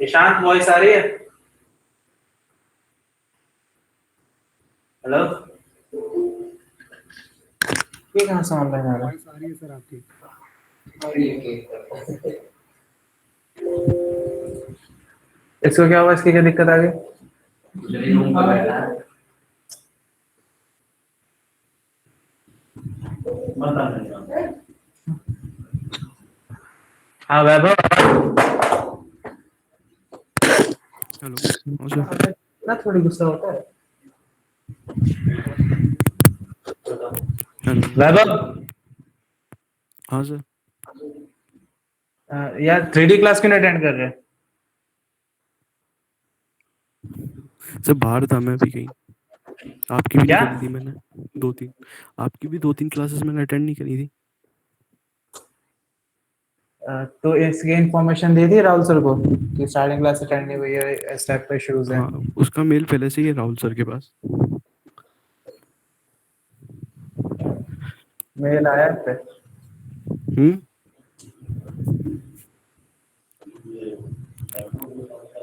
Ishant voice आ रही है? Hello, ये कहाँ से ऑनलाइन आ रहा है? वॉइस आ रही है सर आपकी। इसको क्या हुआ? इसकी क्या दिक्कत आ गई? हाँ वैभव, हेलो। हाँ सर। ना थोड़ी गुस्सा होता है। हेलो। वैभव, हाँ सर। यार 3D क्लास क्यों नहीं अटेंड कर रहे? सर बाहर था मैं भी कहीं। आपकी भी नहीं क्या? करी थी मैंने। दो तीन। आपकी भी 2-3 क्लासेस मैंने अटेंड नहीं करी थी। तो इसकी इंफॉर्मेशन दे दी राहुल सर को कि स्टार्टिंग क्लास अटेंड नहीं हुई है, इस टाइप का इश्यूज है। हाँ, उसका मेल पहले से ही है राहुल सर के पास। मेल आया है पे? हम्म।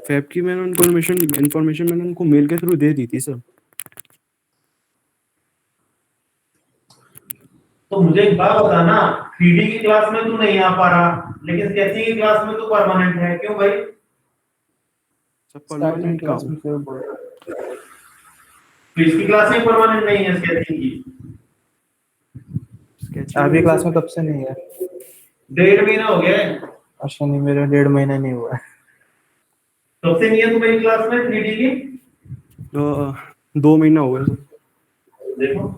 फैब की मैंने इन्फॉर्मेशन मैंने उनको मेल के थ्रू दे दी थी सर। तो मुझे एक बात बता ना, 3D की क्लास में तू नहीं आ पा रहा, लेकिन स्केचिंग की क्लास में तू परमानेंट है, क्यों भाई? सर स्टार्टिंग परमानेंट का क्लास हूँ। में क्यों बोल रहा है? तो इसकी क्लास में परमानेंट नहीं है स्केचिंग की? स्केचिंग में आपकी भी क्लास सर। में कब से नहीं है? 1.5 महीना हो गया है। अच्छा, नहीं मेरा 1.5 महीना नहीं हुआ है। कब से नहीं है तुम्हारी क्लास में 3D की? 2 महीना हो गया सर। देखो,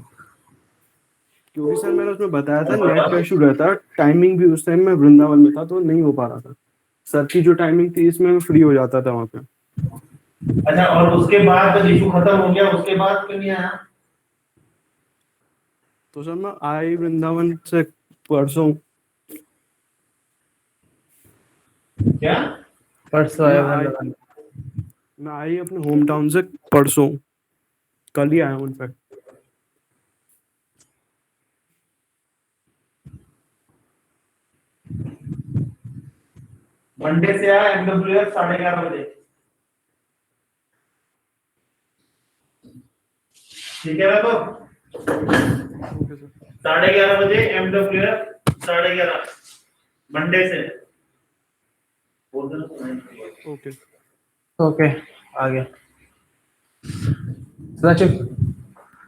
क्योंकि सर मैंने उसमें बताया था नेट का इशू रहता। टाइमिंग भी उस टाइम में वृंदावन में था तो नहीं हो पा रहा था। सर की जो टाइमिंग थी इसमें मैं फ्री हो जाता था वहाँ पे। अच्छा, और उसके बाद जब इशू खत्म हो गया उसके बाद क्यों नहीं आया? तो सर मैं आई वृंदावन से परसों। क्या? परसों मैं आया आई वृंदावन? मैं आई अपने होम टाउन से परसों। कल ही आया हूँ इनफैक्ट। मंडे से आया MWF 11:30 बजे। ठीक है ना? तो ओके सर। 11:30 बजे MWF 11:30, मंडे से। ओके। ओके, आ गया। सचिव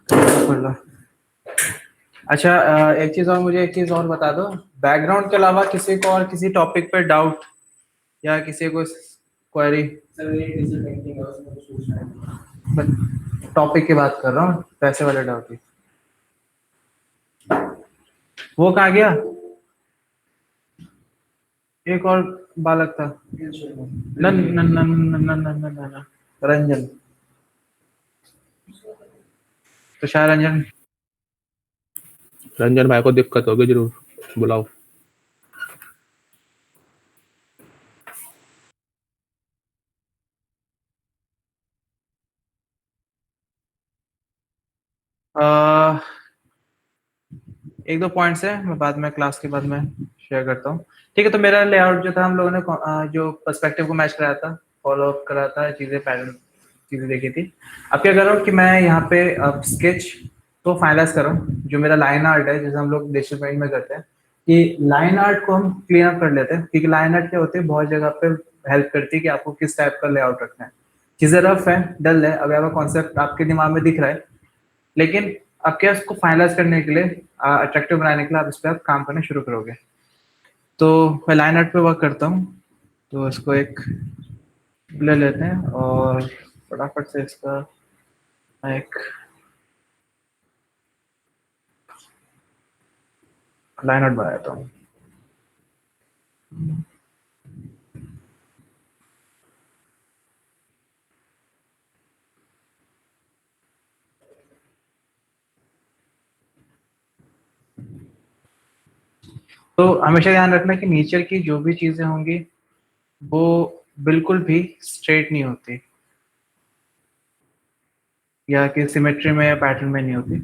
पढ़ लो। अच्छा, एक चीज और, मुझे एक चीज और बता दो। बैकग्राउंड के अलावा किसी को और किसी टॉपिक पे डाउट या किसी को क्वेरी? टॉपिक की बात कर रहा हूँ, पैसे वाले डाउट की। वो कहाँ गया? एक और बालक था, नन नन नन नन नन नन नन नन रंजन, तुषार रंजन। रंजन भाई को दिक्कत होगी जरूर, बुलाओ। एक दो पॉइंट्स है, मैं बाद में क्लास के बाद में शेयर करता हूँ। ठीक है, तो मेरा लेआउट जो था, हम लोगों ने जो पर्सपेक्टिव को मैच कराया था, फॉलो अप करा था, चीजें पैटर्न चीजें देखी थी। अब क्या कर रहा हूँ कि मैं यहाँ पे अब स्केच तो फाइनलाइज कर रहा हूँ। जो मेरा लाइन आर्ट है, जैसे हम लोग डिजिटल पेंट में करते हैं, कि लाइन आर्ट को हम क्लीन अप कर लेते हैं, क्योंकि लाइन आर्ट क्या होती है, बहुत जगह पे हेल्प करती है कि आपको किस टाइप का लेआउट रखना है। चीजें रफ है, डल है, अगर आपका कॉन्सेप्ट आपके दिमाग में दिख रहा है, लेकिन अब क्या, उसको फाइनलाइज करने के लिए, अट्रैक्टिव बनाने के लिए आप इस पर आप काम करना शुरू करोगे। तो मैं लाइन आर्ट पे वर्क करता हूँ, तो इसको एक ले लेते हैं और फटाफट से इसका मैं एक लाइन आर्ट बना देता हूँ। तो हमेशा ध्यान रखना कि नेचर की जो भी चीजें होंगी वो बिल्कुल भी स्ट्रेट नहीं होती, या कि सिमेट्री में या पैटर्न में नहीं होती।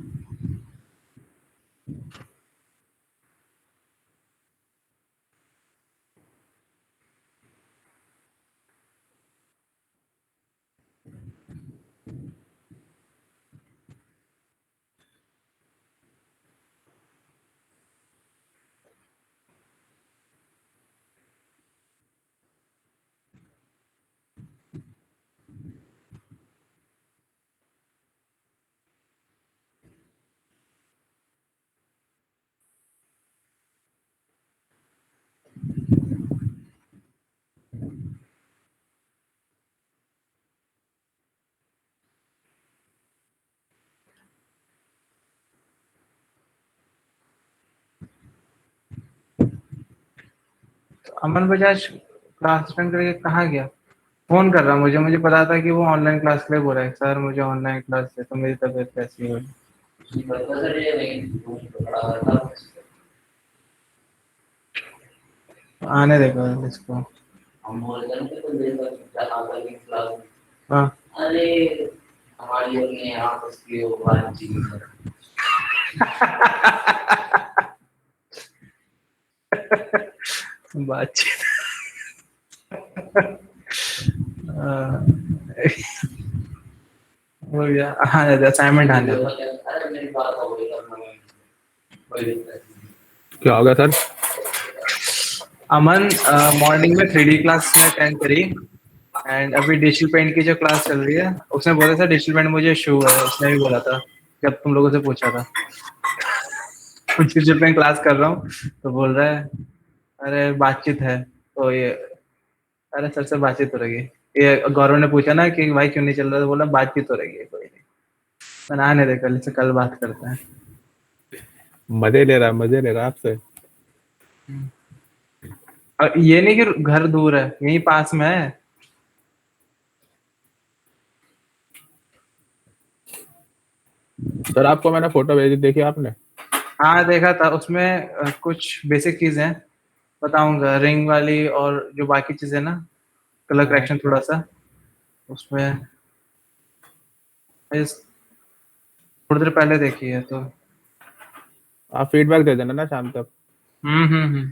अमन बजाज क्लास अटेंड करके कहाँ गया? फोन कर रहा मुझे, मुझे पता था कि वो ऑनलाइन क्लास के लिए बोल रहा है, सर मुझे ऑनलाइन क्लास है तो मेरी तबीयत कैसी हो। आने देखो इसको। हाँ बातचीत। हाँ, हो गया। हाँ असाइनमेंट आने दो। क्या हो गया सर? अमन मॉर्निंग में 3D क्लास में अटेंड करी, एंड अभी डिजिटल पेंट की जो क्लास चल रही है उसने बोला था डिजिटल पेंट मुझे इशू है, उसने भी बोला था जब तुम लोगों से पूछा था। डिजिटल पेंट क्लास कर रहा हूँ तो बोल रहा है अरे बातचीत है तो ये, अरे सर से बातचीत हो रही है। ये गौरव ने पूछा ना कि भाई क्यों नहीं चल रहा, तो बोला बातचीत हो रही है कोई नहीं। मैंने आने दे, कल से कल बात करते हैं। मजे ले रहा है आपसे। और ये नहीं कि घर दूर है, यहीं पास में है। सर आपको मैंने फोटो भेजी, देखी आपने? हाँ देखा था, उसमें कुछ बेसिक चीजें बताऊंगा, रिंग वाली और जो बाकी चीजें ना, कलर हाँ। करेक्शन थोड़ा सा उसमें। इस थोड़ी देर पहले देखी है तो। आप फीडबैक दे देना ना शाम तक। हम्म।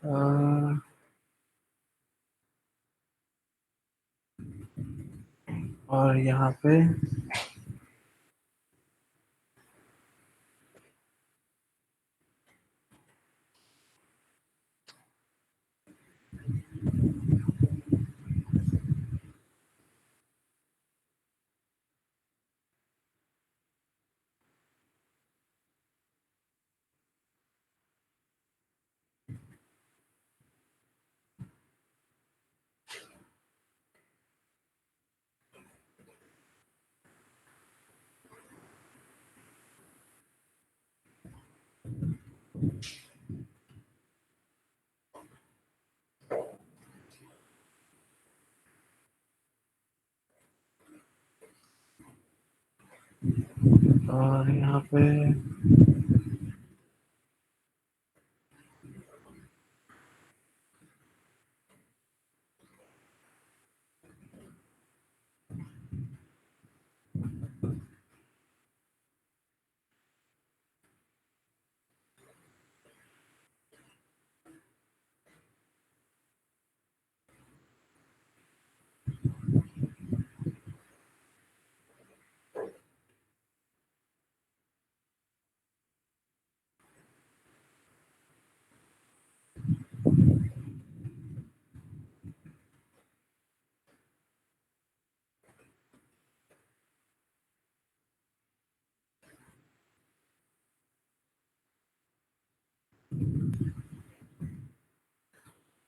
अ, और यहाँ पे और यहाँ पे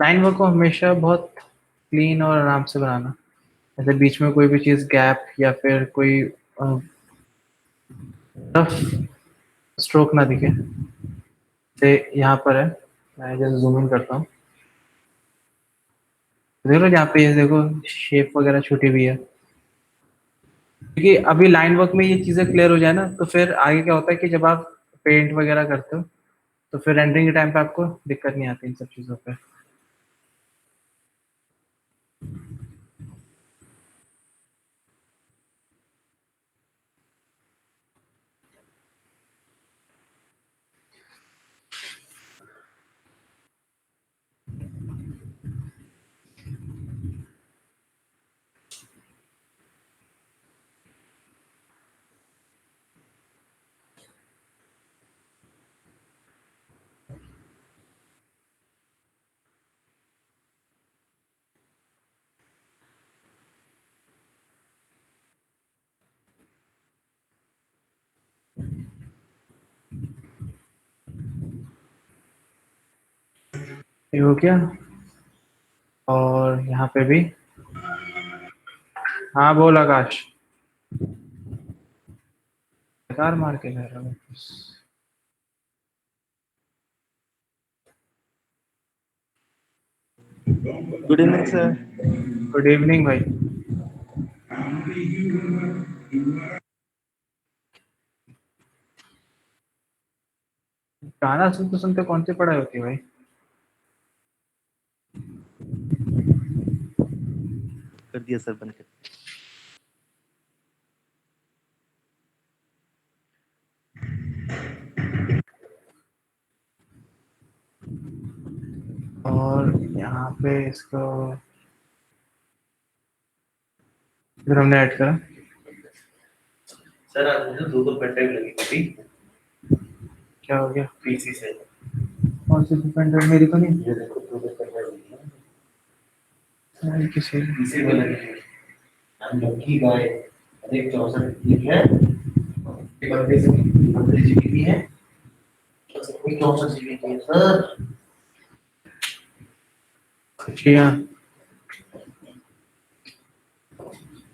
लाइन वर्क को हमेशा बहुत क्लीन और आराम से बनाना, जैसे बीच में कोई भी चीज गैप या फिर कोई रफ स्ट्रोक ना दिखे। जैसे यहाँ पर है, मैं जैसे जूम इन करता हूँ, देख लो जहाँ पे ये देखो शेप वगैरह छूटी हुई है। क्योंकि अभी लाइन वर्क में ये चीजें क्लियर हो जाए ना, तो फिर आगे क्या होता है कि जब आप पेंट वगैरह करते हो तो फिर रेंडरिंग के टाइम पे आपको दिक्कत नहीं आती इन सब चीजों पे। ये हो गया। और यहाँ पे भी। हाँ बोल आकाश। बेकार मार के जा रहा हूँ। Good evening sir. Good evening भाई। गाना सुनते सुनते कौन सी पढ़ाई होती है भाई? कर दिया सर बंद कर। और यहाँ पे इसको फिर हमने ऐड करा। सर आज मुझे 2 पेन ड्राइव लगी थी क्या हो गया? पीसी से। कौन सी पेन ड्राइव? मेरी तो नहीं। ये देखो 2 पेन ड्राइव लगी है मेरी किसी पीसी पे लगी है। हम लकी गाय अधिक 64 की है, एक 32 जीबी की है, एक 64 जीबी की है सर। खुशियाँ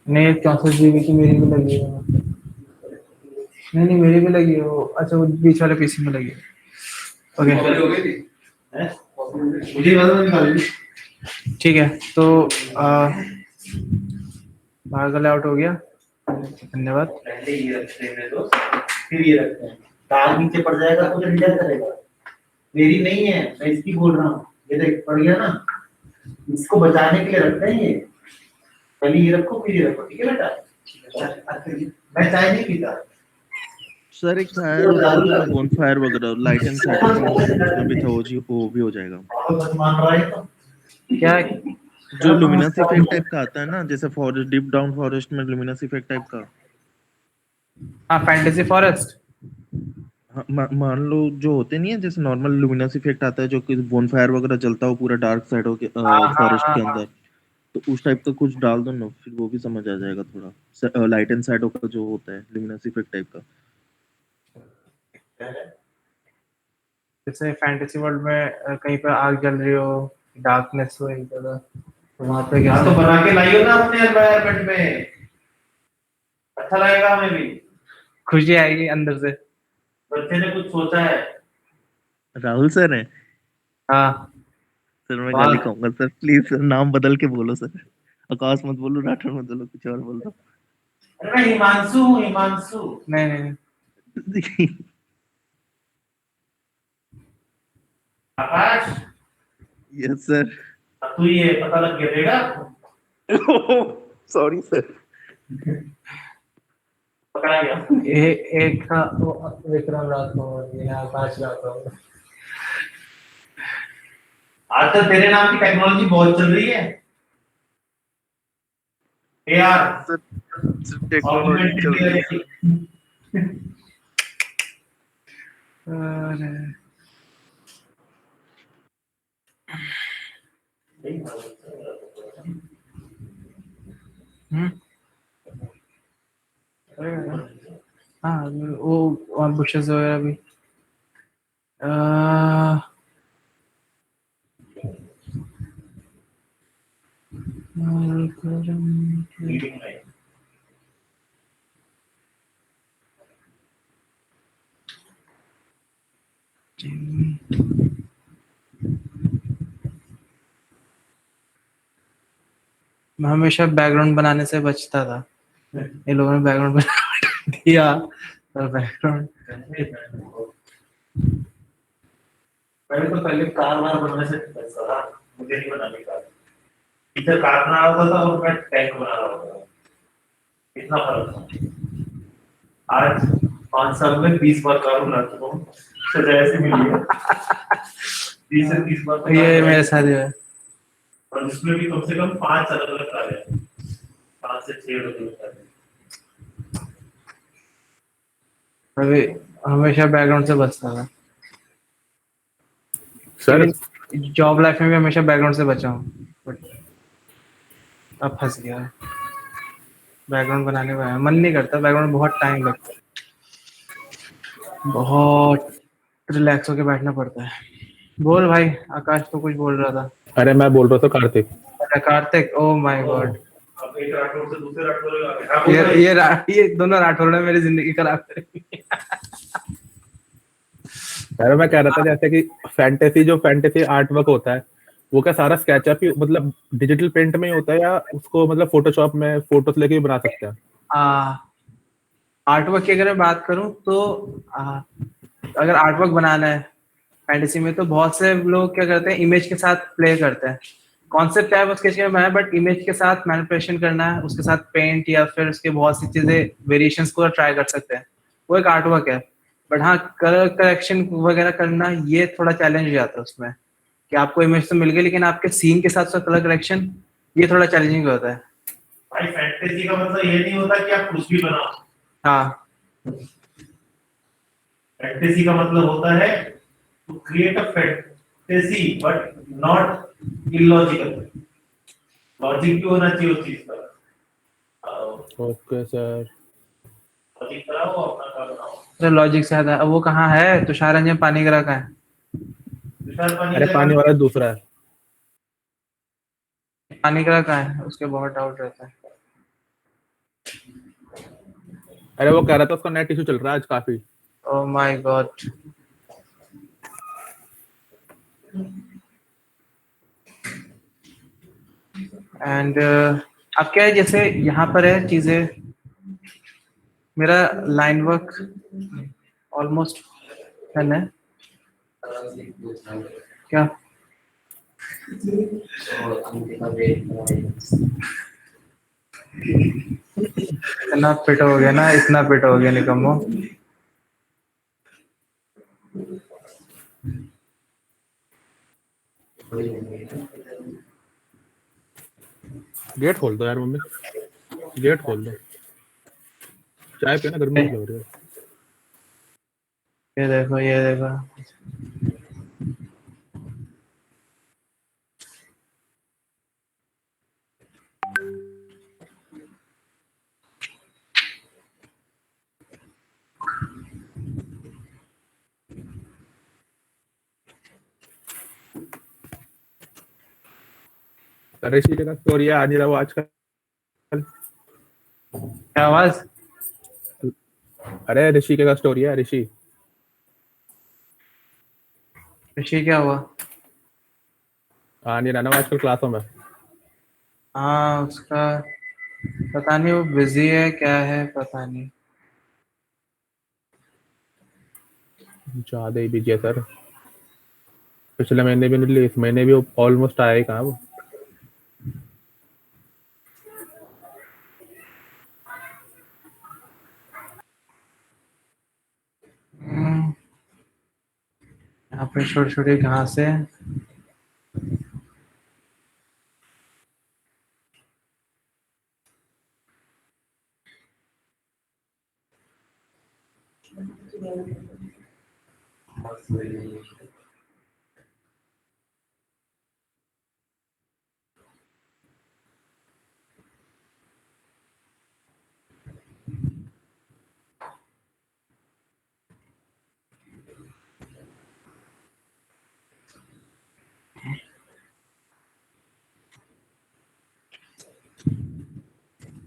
नहीं, 64 GB की मेरी भी लगी है। नहीं नहीं, मेरी भी लगी है वो। अच्छा, वो बीच वाले पीसी में लगी है। ओके मुझे बता निकाल ठीक है। तो बाहर का लेआउट हो गया, धन्यवाद। पहले ये रखते हैं तो फिर ये रखते हैं। तार नीचे पड़ जाएगा तो रिजल्ट करेगा। मेरी नहीं है, मैं इसकी बोल रहा हूँ। ये देख पड़ गया ना, इसको बचाने के लिए रखते हैं ये। पहले ये रखो फिर ये रखो, ठीक है बेटा? मैं चाय नहीं पीता सर एक फायर बोन फायर वगैरह लाइट एंड सेटिंग उसमें भी था, वो भी हो जाएगा। बस मान रहा है तो क्या? जो लुमिनस इफेक्ट टाइप का आता है ना, जैसे फॉरेस्ट डीप डाउन फॉरेस्ट में लुमिनस इफेक्ट टाइप का। हाँ, फैंटेसी फॉरेस्ट। हाँ, मान लो जो होते नहीं है, जैसे नॉर्मल लुमिनस इफेक्ट आता है जो कि बोन फायर वगैरह जलता हो पूरा डार्क साइड हो के फॉरेस्ट के अंदर, तो उस टाइप का कुछ डाल दो ना, फिर वो भी समझ आ जाएगा थोड़ा। लाइट एंड शैडो का जो होता है लुमिनस इफेक्ट टाइप का। जैसे फैंटेसी वर्ल्ड में कहीं पर आग जल रही हो, डार्कनेस हो एक जगह, तो वहां पे हाँ, कैसे तो बना के लाइयो ना अपने एनवायरनमेंट में, अच्छा लगेगा हमें भी। खुशी आएगी अंदर से। बच्चे ने कुछ सोचा है। राहुल सर है हाँ सर, मैं वाह। गाली खाऊंगा सर, प्लीज सर नाम बदल के बोलो सर। आकाश मत बोलो, राठौर मत बोलो, कुछ और बोल दो। अरे मैं हिमांशु हूँ, हिमांशु। नहीं नहीं नहीं। आकाश, यस सर। अब तू ये पता लग गया देगा। Sorry sir. पकड़ा गया। एक था वो विक्रम राठौर, ये आकाश राठौर। आजकल तेरे नाम की टेक्नोलॉजी बहुत चल रही है। ए यार, सर टेक्नोलॉजी चल रही है। अरे हम्म। हाँ वो और बुशेस वगैरह भी। मीटिंग में मैं हमेशा बैकग्राउंड बनाने से बचता था। ये लोगों ने बैकग्राउंड बना दिया, और बैकग्राउंड पहले कार वार बनने से पैसा था, मुझे नहीं बनाने का। इधर कार बना रहा था और मैं टैंक बना रहा था। इतना फर्क था। आज 5 साल में 20 बार कार बना चुका हूँ। सजा ऐसी मिली है 20 से 30 बार। ये मेरे साथ ही है। और इसमें भी कम से कम 5 अलग अलग कार है, 5 से 6 अलग अलग कार है। अभी हमेशा बैकग्राउंड से बचता था सर। जॉब लाइफ में भी हमेशा बैकग्राउंड से बचा हूँ, बट अब फंस गया है। बैकग्राउंड बनाने का मन नहीं करता, बैकग्राउंड बहुत टाइम लगता है, बहुत रिलैक्स होके बैठना पड़ता है। बोल भाई, आकाश तो कुछ बोल रहा था। अरे मैं बोल रहा था कार्तिक। अच्छा कार्तिक, ओ माय गॉड। अब एक राठौर से दूसरे राठौर ये दोनों राठौर ने मेरी जिंदगी खराब करी। यार मैं कह रहा था जैसे कि जो फैंटेसी आर्ट वर्क होता है वो क्या सारा स्केचअप ही मतलब डिजिटल पेंट में ही होता है या उसको मतलब फोटोशॉप में फोटोज लेके भी बना सकते हैं? आर्ट वर्क की अगर मैं बात करूं तो अगर आर्ट वर्क बनाना है फैंटेसी में तो बहुत से लोग क्या करते हैं, इमेज के साथ प्ले करते हैं। कॉन्सेप्ट है वो स्केच में बनाया, बट इमेज के साथ मैनिपुलेशन करना है, उसके साथ पेंट या फिर उसके बहुत सी चीजें वेरिएशंस को ट्राई कर सकते हैं, वो एक आर्ट वर्क है। बट हाँ, कलर करेक्शन वगैरह करना ये थोड़ा चैलेंज हो जाता है उसमें, कि आपको इमेज तो मिल गई लेकिन आपके सीन के साथ साथ कलर करेक्शन, ये थोड़ा चैलेंजिंग होता है। भाई फैंटेसी का मतलब ये नहीं होता कि आप कुछ भी बनाओ। हाँ फैंटेसी का मतलब होता है to create a fantasy but not illogical. Logic भी होना चाहिए उस चीज का। Okay sir. लॉजिक कराओ, अपना काम बनाओ। तो लॉजिक से आता है, अब वो कहाँ है तुषार रंजन पानी गिरा का है? तुषार पानी अरे पानी वाला दूसरा है। पानी गिरा का है, उसके बहुत डाउट रहता है। अरे वो कह रहा था उसका नेट इशू चल रहा है आज काफी। Oh my God. एंड अब क्या है, जैसे यहाँ पर है चीजें, मेरा लाइन वर्क ऑलमोस्ट डन है। क्या इतना फिट हो गया ना, इतना फिट हो गया निकम्मो। गेट खोल दो यार मम्मी, गेट खोल दो, चाय पियो ना, गर्मी बहुत लग रही है। ये देखो, ये देखो। ऋषि का स्टोरी है आ नहीं रहा वो आजकल। क्या आवाज? अरे ऋषि का स्टोरी है, ऋषि। ऋषि क्या हुआ? आ नहीं रहा ना वो आजकल क्लासों में। हाँ उसका पता नहीं, वो बिजी है क्या है पता नहीं। ज्यादा ही बिजी है सर। पिछले महीने भी निकली, इस महीने भी ऑलमोस्ट आया ही कहाँ वो। यहाँ पे छोटी छोटी घास है।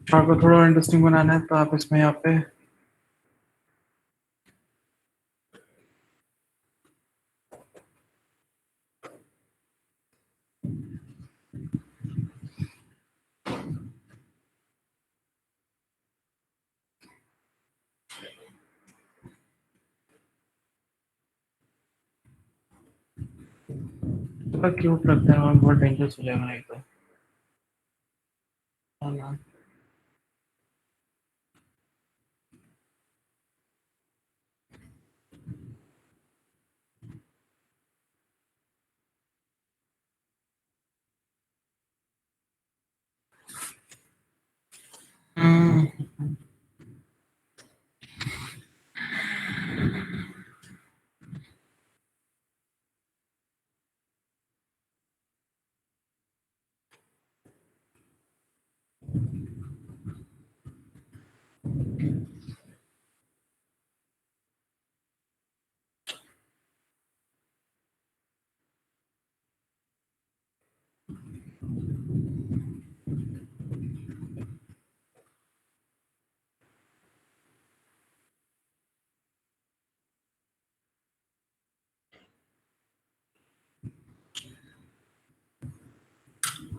शॉर्ट को थोड़ा इंटरेस्टिंग बनाना है तो आप इसमें यहाँ पे थोड़ा क्यूट लगता है और बहुत डेंजरस हो जाएगा नहीं तो। है ना? हम्म,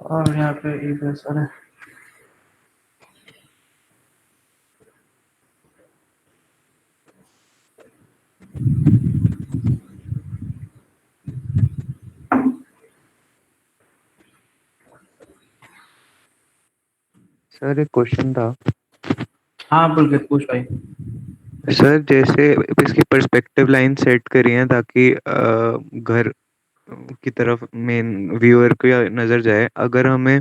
और यहाँ पे इधर सारे सर एक क्वेश्चन था। हाँ पुलकित पूछ भाई। सर जैसे इसकी पर्सपेक्टिव लाइन सेट करी है ताकि घर की तरफ मेन व्यूअर को नजर जाए, अगर हमें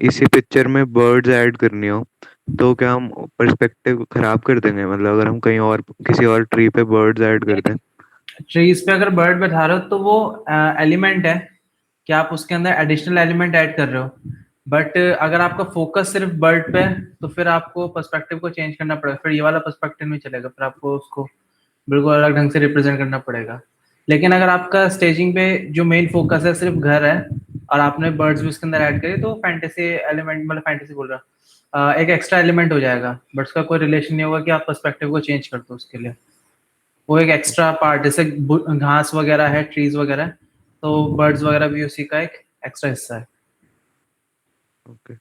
इसी पिक्चर में बर्ड्स ऐड करनी हो तो क्या हम पर्सपेक्टिव खराब कर देंगे? मतलब अगर हम कहीं और किसी और ट्री पे बर्ड्स ऐड कर दें। ट्रीज पे अगर बर्ड बैठा रहे हो तो वो एलिमेंट है कि आप उसके अंदर एडिशनल एलिमेंट ऐड कर रहे हो, बट अगर आपका फोकस सिर्फ बर्ड पे है तो फिर आपको पर्सपेक्टिव को चेंज करना पड़ेगा, फिर ये वाला पर्सपेक्टिव नहीं चलेगा, फिर आपको उसको बिल्कुल अलग ढंग से रिप्रेजेंट करना पड़ेगा। लेकिन अगर आपका स्टेजिंग पे जो मेन फोकस है सिर्फ घर है और आपने बर्ड्स भी उसके अंदर ऐड करे तो फैंटेसी एलिमेंट, मतलब फैंटेसी बोल रहा, एक एक्स्ट्रा एलिमेंट हो जाएगा, बट उसका कोई रिलेशन नहीं होगा कि आप पर्सपेक्टिव को चेंज कर दो उसके लिए। वो एक एक्स्ट्रा पार्ट, जैसे घास वगैरह है, ट्रीज वगैरह है, तो बर्ड्स वगैरह भी उसी का एक एक्स्ट्रा हिस्सा है। ओके।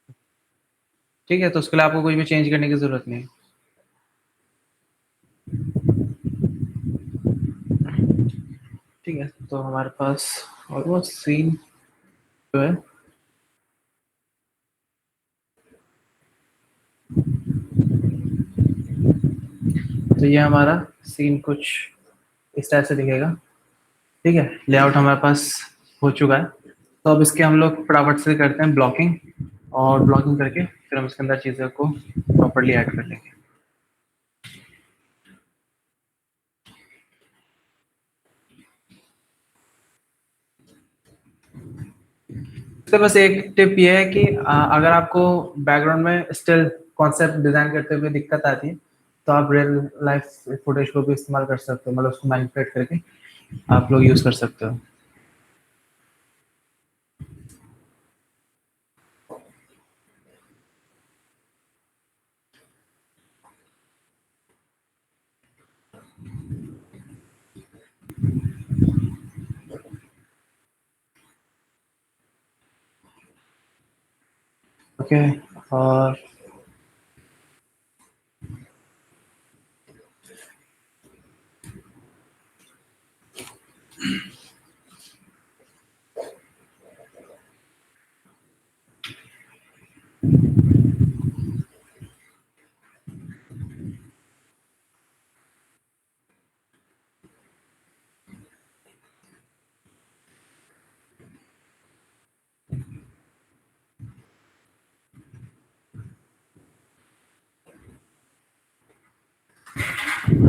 ठीक है, तो उसके लिए आपको कुछ भी चेंज करने की जरूरत नहीं है। ठीक है, तो हमारे पास ऑलमोस्ट सीन जो है तो ये हमारा सीन कुछ इस तरह से दिखेगा। ठीक है, लेआउट हमारे पास हो चुका है, तो अब इसके हम लोग फटाफट से करते हैं ब्लॉकिंग, और ब्लॉकिंग करके फिर हम इसके अंदर चीज़ों को प्रॉपरली ऐड कर लेंगे। तो बस एक टिप ये है कि अगर आपको बैकग्राउंड में स्टिल कॉन्सेप्ट डिजाइन करते हुए दिक्कत आती है तो आप रियल लाइफ फुटेज को भी इस्तेमाल कर सकते हो, मतलब उसको मैनिपुलेट करके आप लोग यूज कर सकते हो। ओके, और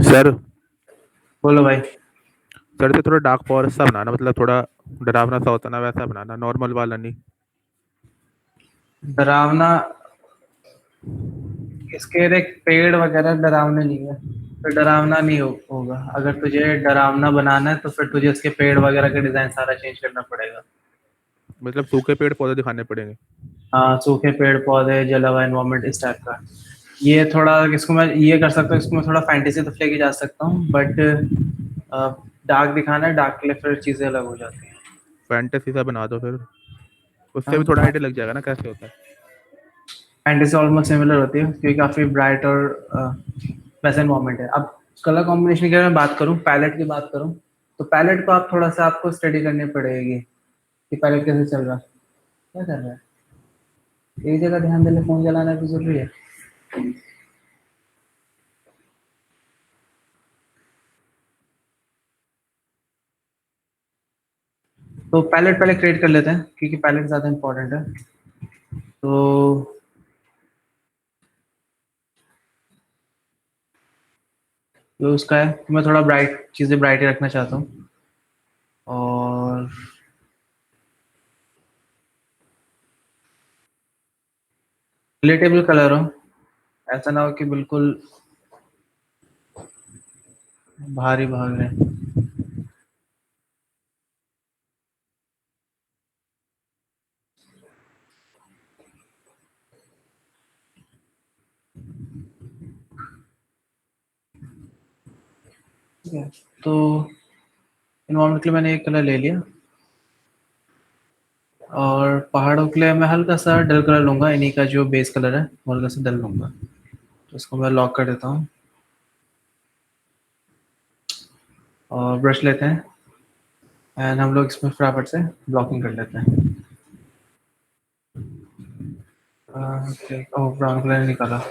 सर बोलो भाई। सर से थोड़ा डार्क फॉरेस्ट सा बनाना, मतलब थोड़ा डरावना सा होता ना वैसा बनाना, नॉर्मल वाला नहीं। डरावना, इसके देख पेड़ वगैरह डरावने नहीं है, तो डरावना नहीं होगा। अगर तुझे डरावना बनाना है तो फिर तुझे इसके पेड़ वगैरह का डिजाइन सारा चेंज करना पड़ेगा। मतलब सूखे पेड़ पौधे दिखाने पड़ेंगे। हाँ, सूखे पेड़ पौधे, जला हुआ एनवायरमेंट, इस टाइप का। ये थोड़ा, इसको मैं ये कर सकता हूँ, इसको मैं थोड़ा फैंटेसी तो लेके जा सकता हूँ, बट डार्क दिखाना है, डार्क के लिए फिर चीजें अलग हो जाती हैं। फैंटेसी सा बना दो फिर, उससे भी थोड़ा हाँ, आइडिया लग जाएगा ना कैसे होता है। फैंटेसी ऑलमोस्ट सिमिलर होती है क्योंकि काफी ब्राइट और वैसा एनवायरमेंट है। अब कलर कॉम्बिनेशन की अगर मैं बात करूँ, पैलेट की बात करूँ, तो पैलेट को आप थोड़ा सा आपको स्टडी करनी पड़ेगी कि पैलेट कैसे चल रहा है, क्या कर रहा है। एक जगह ध्यान देने, फोन चलाना भी जरूरी है। तो पैलेट पहले क्रिएट कर लेते हैं क्योंकि पैलेट ज्यादा इंपॉर्टेंट है। तो जो उसका है, तो मैं थोड़ा ब्राइट चीजें ब्राइट ही रखना चाहता हूँ, और रिलेटेबल कलर हो, ऐसा ना हो कि बिल्कुल भारी भाग रहे हैं। ठीक है, तो इन्वायरमेंट के लिए मैंने एक कलर ले लिया। और पहाड़ों के लिए मैं हल्का सा डल कलर लूंगा, इन्हीं का जो बेस कलर है वो हल्का सा डल लूंगा। तो इसको मैं लॉक कर देता हूँ और ब्रश लेते हैं एंड हम लोग इसमें फटाफट से ब्लॉकिंग कर लेते हैं। ओह ब्राउन कलर निकाला।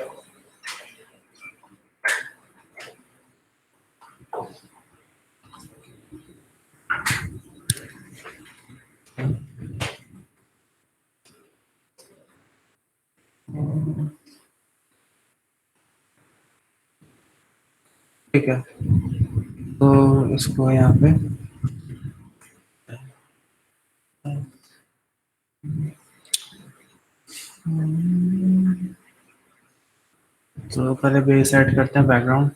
ठीक है, तो इसको यहाँ पे तो पहले बेस ऐड करते हैं बैकग्राउंड।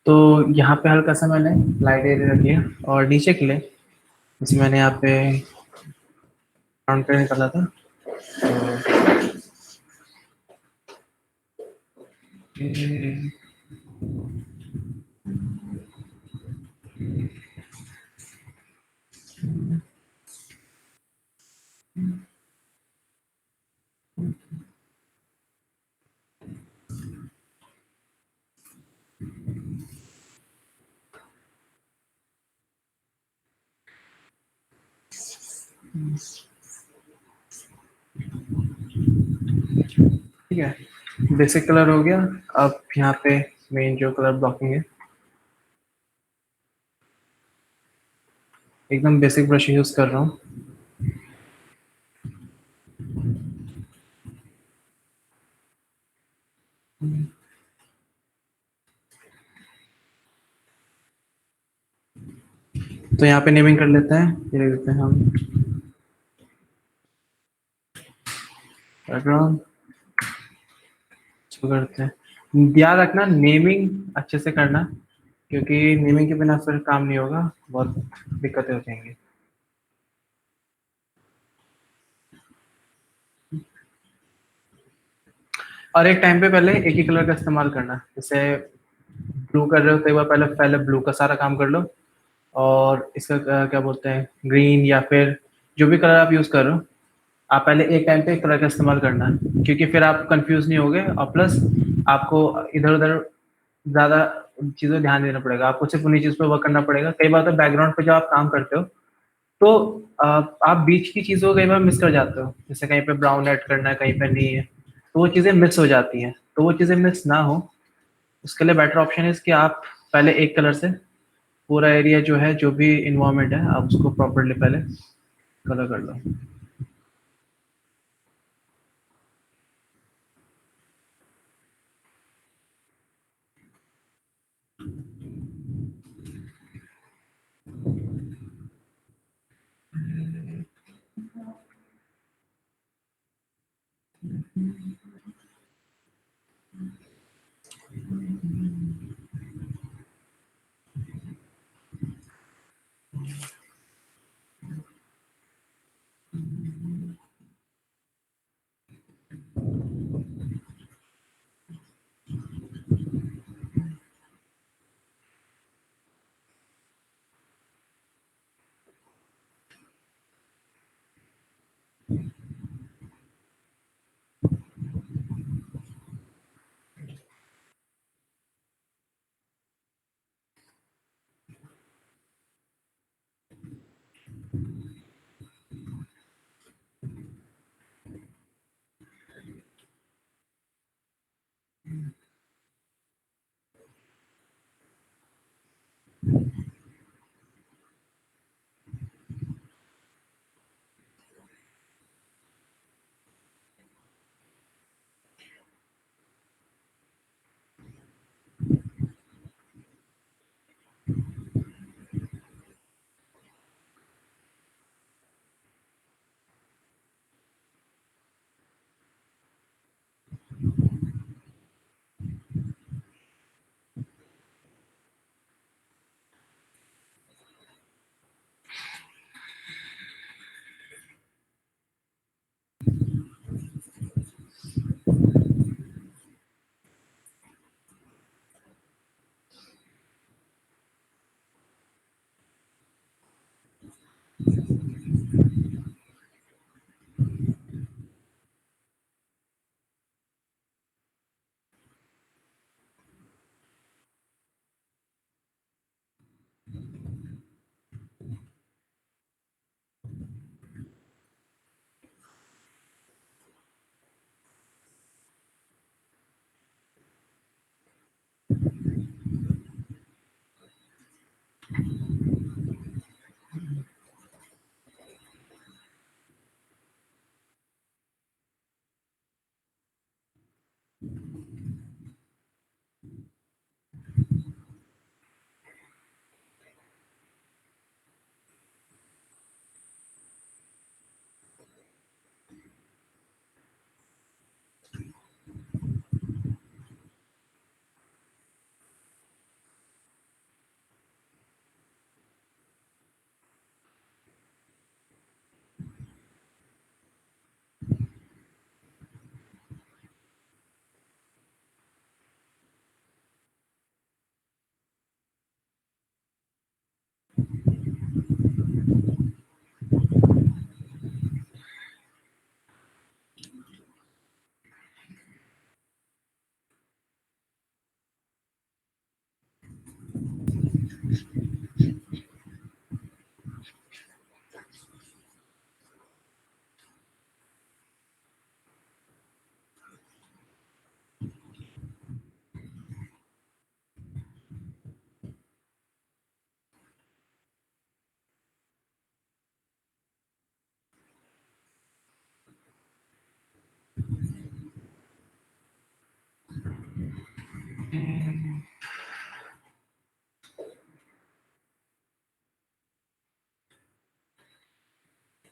तो यहाँ पे हल्का सा मैंने लाइट एरिया रखी है और नीचे के लिए जैसे मैंने यहाँ पे ब्राउन कलर निकाला था तो ठीक है, बेसिक कलर हो गया। अब यहाँ पे मेन जो कलर ब्लॉकिंग है, एकदम बेसिक ब्रश यूज कर रहा हूँ। तो यहाँ पे नेमिंग कर लेते हैं, ये लिख देते हैं हम बैकग्राउंड। इसको करते हैं, याद रखना नेमिंग अच्छे से करना, क्योंकि नेमिंग के बिना फिर काम नहीं होगा, बहुत दिक्कतें हो जाएंगी। और एक टाइम पे पहले एक ही कलर का इस्तेमाल करना, जैसे ब्लू कर रहे हो तो एक बार पहले पहले ब्लू का सारा काम कर लो, और इसका क्या बोलते हैं ग्रीन या फिर जो भी कलर आप यूज कर रहे हो, आप पहले एक टाइम पे एक कलर का इस्तेमाल करना है, क्योंकि फिर आप कंफ्यूज नहीं होगे और प्लस आपको इधर उधर ज्यादा चीजों ध्यान देना पड़ेगा, आपको सिर्फ उन्हीं चीज पे वर्क करना पड़ेगा। कई बार तो बैकग्राउंड पे जब आप काम करते हो तो आप बीच की चीजों को कई बार मिस कर जाते हो, जैसे कहीं पे ब्राउन ऐड करना है कहीं पे नहीं है, तो वो चीजें मिस हो जाती हैं। तो वो चीजें मिस ना हो उसके लिए बेटर ऑप्शन है कि आप पहले एक कलर से पूरा एरिया जो है, जो भी इन्वायरमेंट है, आप उसको प्रॉपरली पहले कलर कर लो।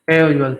Hey Ujjwal.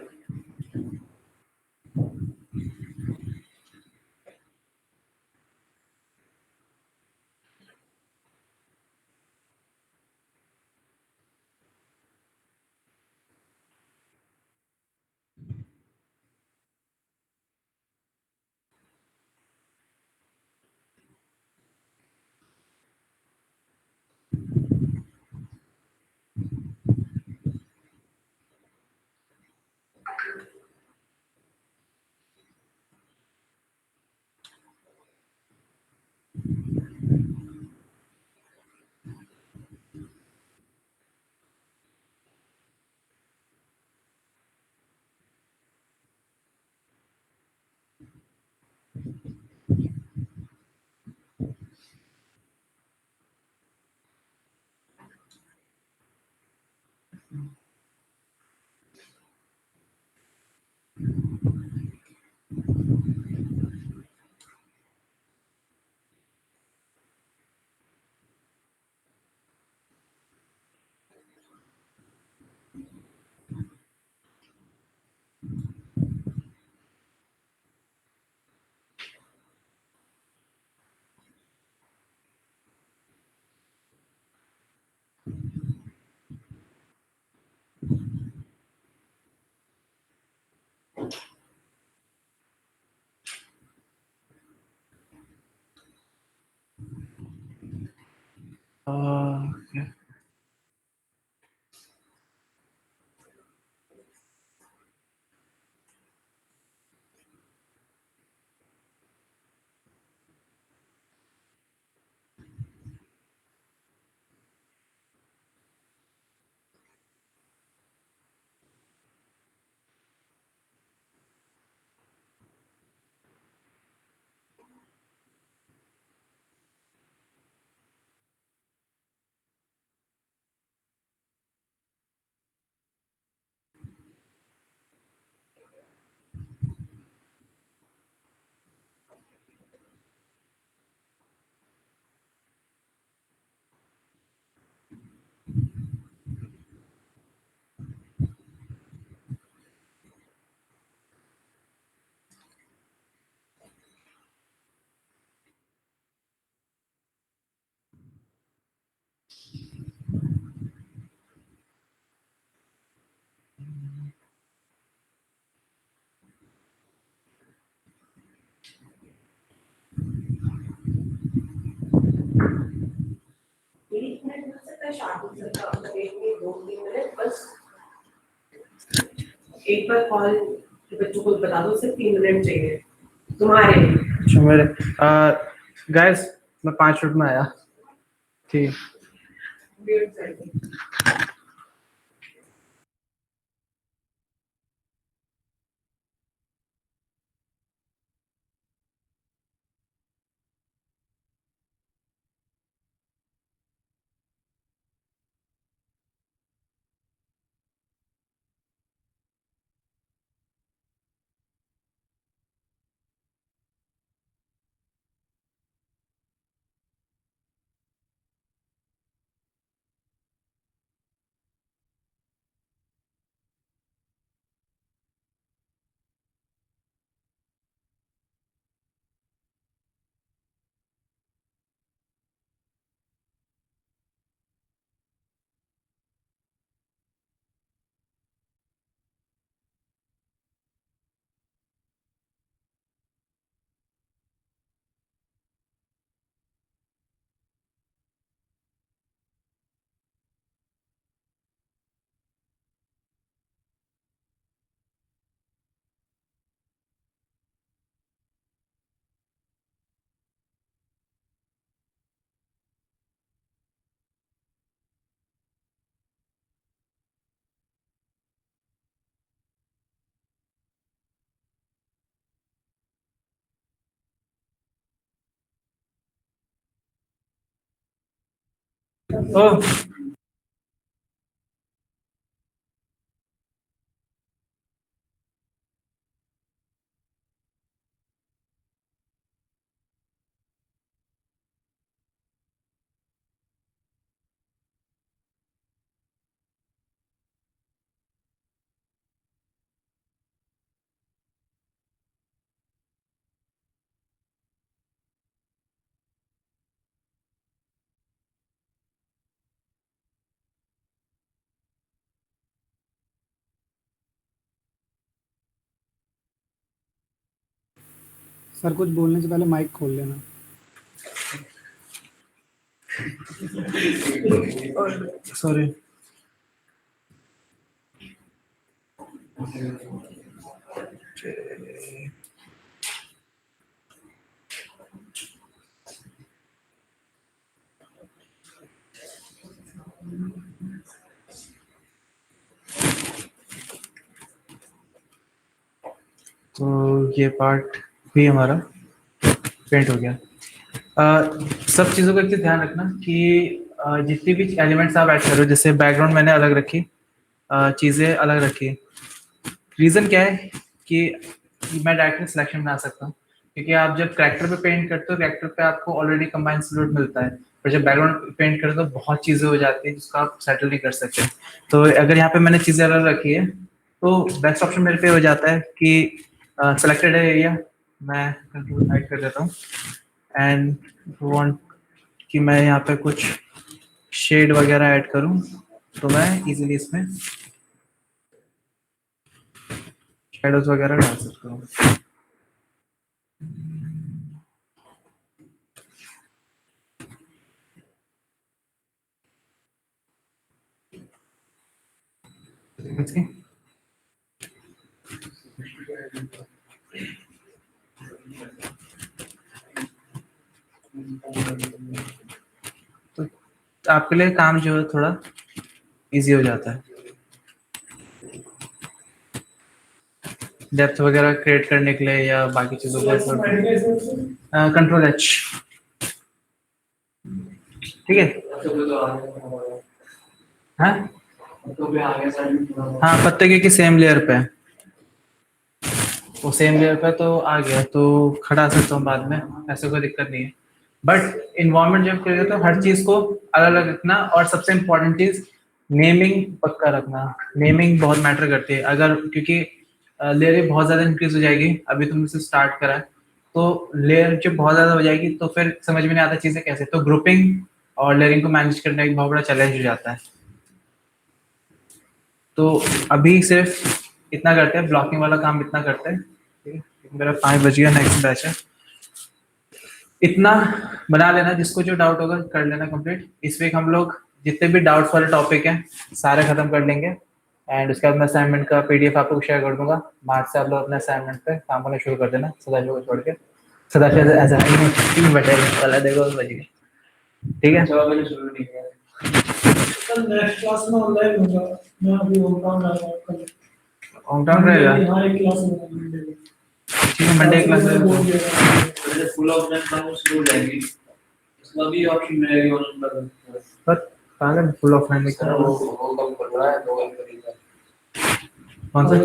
Okay. एक मिनट मिल सकता है शादी से मतलब एक मिनट 2-3 मिनट बस एक बार कॉल बच्चों को बता दो सिर्फ 3 मिनट चाहिए तुम्हारे लिए अच्छा मेरे गाइस मैं 5 मिनट में आया ठीक वेट करके ओ सर कुछ बोलने से पहले माइक खोल लेना। सॉरी। तो ये पार्ट भी हमारा पेंट हो गया। सब चीज़ों का एक चीज़ ध्यान रखना कि जितनी भी एलिमेंट्स आप ऐड कर रहे हो, जैसे बैकग्राउंड मैंने अलग रखी, चीज़ें अलग रखी। रीज़न क्या है कि मैं डायरेक्टली सिलेक्शन बना सकता हूँ, क्योंकि आप जब कैरेक्टर पे पेंट करते हो, कैरेक्टर पे आपको ऑलरेडी कंबाइंड सॉलिड मिलता है, पर जब बैकग्राउंड पेंट करते हो तो बहुत चीज़ें हो जाती है जिसको आप सेटल नहीं कर सकते। तो अगर यहाँ पे मैंने चीज़ें अलग रखी है तो बेस्ट ऑप्शन मेरे पे हो जाता है कि सेलेक्टेड है एरिया, मैं कंट्रोल हाइड कर देता हूँ एंड वांट कि मैं यहाँ पे कुछ शेड वगैरह ऐड करूँ, तो मैं इजीली इसमें शेडोज वगैरह डाल सकता हूँ। तो आपके लिए काम जो है थोड़ा इजी हो जाता है। डेप्थ वगैरह क्रिएट करने के लिए या बाकी चीज़ों को कंट्रोल एच, ठीक है। हाँ हाँ, पत्ते के सेम लेयर पे, वो सेम लेयर पे तो आ गया, तो खड़ा सकता हूँ बाद में, ऐसे कोई दिक्कत नहीं है। बट इन्वायरमेंट जब करेगा तो हर चीज़ को अलग अलग रखना, और सबसे इम्पोर्टेंट चीज़ नेमिंग पक्का रखना। नेमिंग बहुत मैटर करती है, अगर क्योंकि लेयर बहुत ज़्यादा इंक्रीज हो जाएगी, अभी तुमने से स्टार्ट करा है, तो लेयर जब बहुत ज़्यादा हो जाएगी तो फिर समझ में नहीं आता चीज़ें कैसे, तो ग्रुपिंग और लेयरिंग को मैनेज करना एक बहुत बड़ा चैलेंज हो जाता है। तो अभी सिर्फ इतना करते हैं, ब्लॉकिंग वाला काम इतना करते हैं, ठीक है। मेरा 5 बज गया, नेक्स्ट बैच है। इतना बना लेना, जिसको जो डाउट होगा कर लेना कंप्लीट। इस वीक हम लोग जितने भी डाउट्स वाले टॉपिक हैं सारे खत्म कर लेंगे, एंड उसके बाद मैं असाइनमेंट का पीडीएफ आपको शेयर कर दूंगा। मार्च से आप लोग अपने असाइनमेंट पे काम करना शुरू कर देना, सदाशिव को छोड़ के। सदाशिव ऐसा नहीं बैठेगा वाला, देखो बज गए, ठीक है। 6 बजे शुरू नहीं किया कल नेक्स्ट क्लास में ऑनलाइन होगा, मैं अभी होम टाउन आ रहा हूँ कल। होम टाउन रहेगा, हाँ एक क्लास में, ठीक है। मंडे क्लास है, पहले फुल ऑफ दैट काम शुरू हो जाएगी, उसमें भी ऑप्शन मिलेगा ऑन पर। पर पागल फुल ऑफ लाइन लिखा है वो। वो कम कर रहा है, 2 घंटे करीब। कौन सा?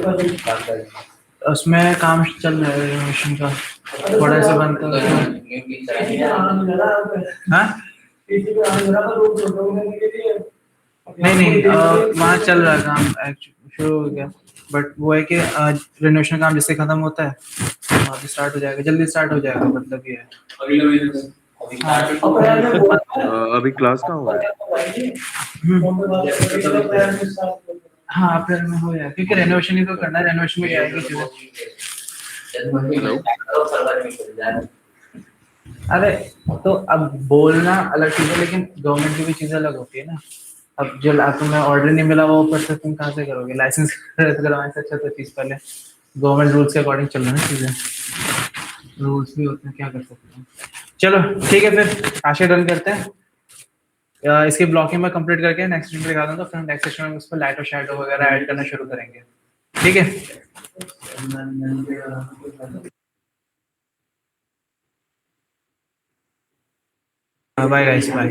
उसमें काम चल रहा है रेनोवेशन का, थोड़ा सा बनता है। हाँ नहीं नहीं, वहाँ चल रहा है काम, शुरू हो गया। बट वो है कि रेनोवेशन काम जिससे खत्म होता है वहाँ भी स्टार्ट हो जाएगा, जल्दी स्टार्ट हो जाएगा, मतलब ये है। अगले महीने से अभी क्लास कहाँ हो रहा है? हाँ अप्रैल में हो जाएगा, क्योंकि रेनोवेशन ही तो करना है, रेनोवेशन में आएगी चीजें। अरे तो अब बोलना अलग चीज है, लेकिन गवर्नमेंट की भी चीजें अलग होती है ना। अब जो तुम्हें ऑर्डर नहीं मिला वो ऊपर से तुम कहाँ से करोगे, लाइसेंस करवाने से अच्छा तो चीज पहले गवर्नमेंट रूल्स के अकॉर्डिंग चलना है चीजें, रूल्स भी होते हैं, क्या कर सकते हैं। चलो ठीक है, फिर आशा डन करते हैं। इसकी ब्लॉकिंग में कंप्लीट करके नेक्स्ट सेशन पे दिखा दूंगा, फिर नेक्स्ट सेशन में उस पर लाइट और शैडो वगैरह ऐड करना शुरू करेंगे, ठीक है। Bye guys, bye.